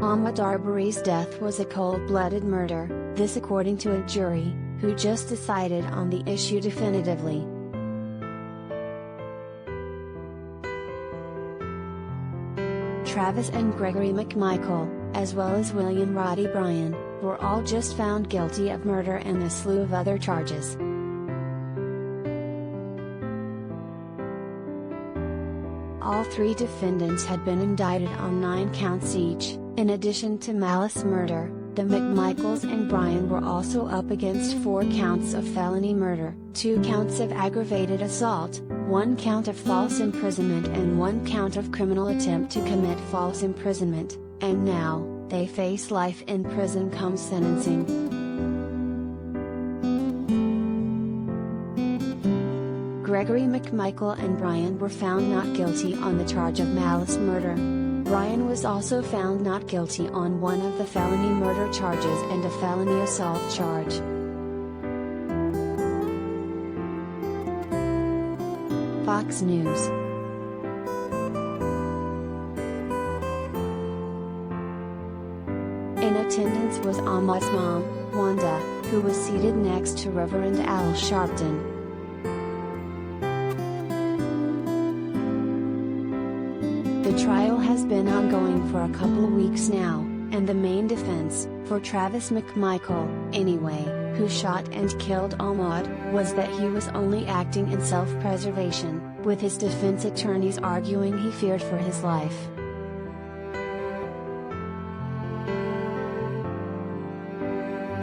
Ahmaud Arbery's death was a cold-blooded murder, this according to a jury, who just decided on the issue definitively. Travis and Gregory McMichael, as well as William Roddie Bryan, were all just found guilty of murder and a slew of other charges. All three defendants had been indicted on 9 counts each. In addition to malice murder, the McMichaels and Bryan were also up against 4 counts of felony murder, 2 counts of aggravated assault, 1 count of false imprisonment and 1 count of criminal attempt to commit false imprisonment, and now, they face life in prison come sentencing. Gregory McMichael and Bryan were found not guilty on the charge of malice murder. Bryan was also found not guilty on one of the felony murder charges and a felony assault charge. Fox News. In attendance was Ahmaud's mom, Wanda, who was seated next to Reverend Al Sharpton. The trial has been ongoing for a couple of weeks now, and the main defense, for Travis McMichael, anyway, who shot and killed Ahmaud, was that he was only acting in self-preservation, with his defense attorneys arguing he feared for his life.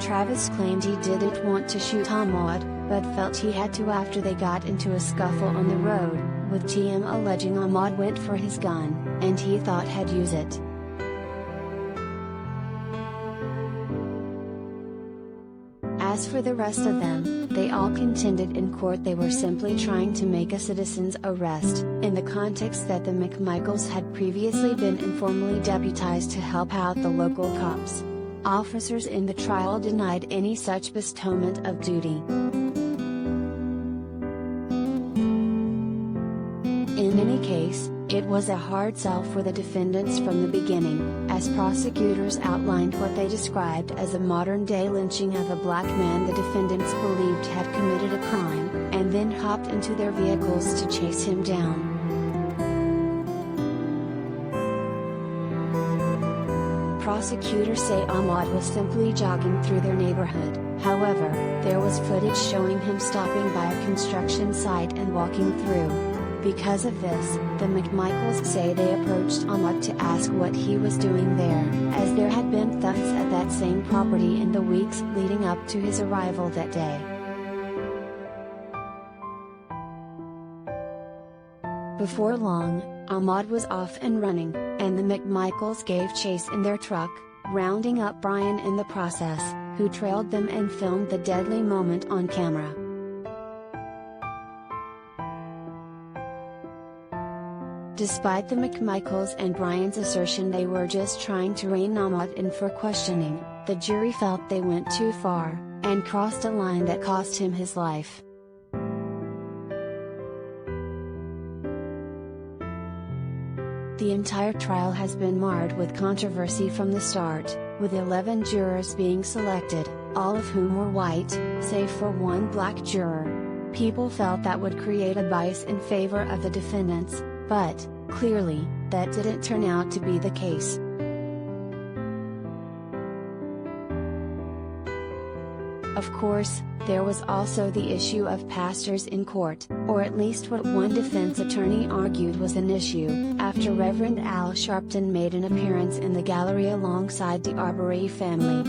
Travis claimed he didn't want to shoot Ahmaud, but felt he had to after they got into a scuffle on the road, with TM alleging Ahmaud went for his gun, and he thought he'd use it. As for the rest of them, they all contended in court they were simply trying to make a citizen's arrest, in the context that the McMichaels had previously been informally deputized to help out the local cops. Officers in the trial denied any such bestowment of duty. In any case, it was a hard sell for the defendants from the beginning, as prosecutors outlined what they described as a modern-day lynching of a black man the defendants believed had committed a crime, and then hopped into their vehicles to chase him down. Prosecutors say Ahmaud was simply jogging through their neighborhood. However, there was footage showing him stopping by a construction site and walking through. Because of this, the McMichaels say they approached Ahmaud to ask what he was doing there, as there had been thefts at that same property in the weeks leading up to his arrival that day. Before long, Ahmaud was off and running, and the McMichaels gave chase in their truck, rounding up Bryan in the process, who trailed them and filmed the deadly moment on camera. Despite the McMichaels and Bryan's assertion they were just trying to rein Ahmaud in for questioning, the jury felt they went too far, and crossed a line that cost him his life. The entire trial has been marred with controversy from the start, with 11 jurors being selected, all of whom were white, save for one black juror. People felt that would create a bias in favor of the defendants, but, clearly, that didn't turn out to be the case. Of course, there was also the issue of pastors in court, or at least what one defense attorney argued was an issue, after Reverend Al Sharpton made an appearance in the gallery alongside the Arbery family.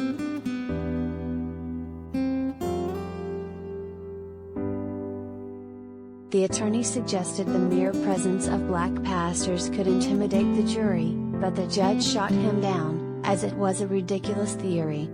The attorney suggested the mere presence of black pastors could intimidate the jury, but the judge shot him down, as it was a ridiculous theory.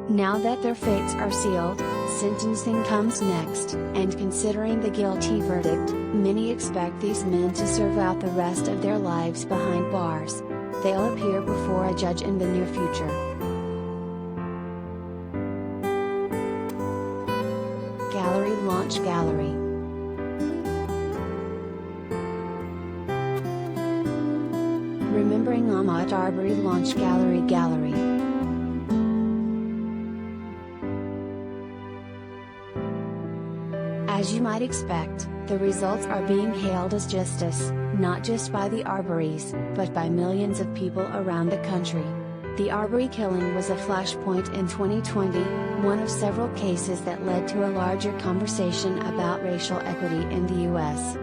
Now that their fates are sealed, sentencing comes next, and considering the guilty verdict, many expect these men to serve out the rest of their lives behind bars. They'll appear before a judge in the near future. Gallery Launch Gallery. Remembering Ahmaud Arbery Launch Gallery. As you might expect, the results are being hailed as justice, not just by the Arbery's, but by millions of people around the country. The Arbery killing was a flashpoint in 2020, one of several cases that led to a larger conversation about racial equity in the U.S.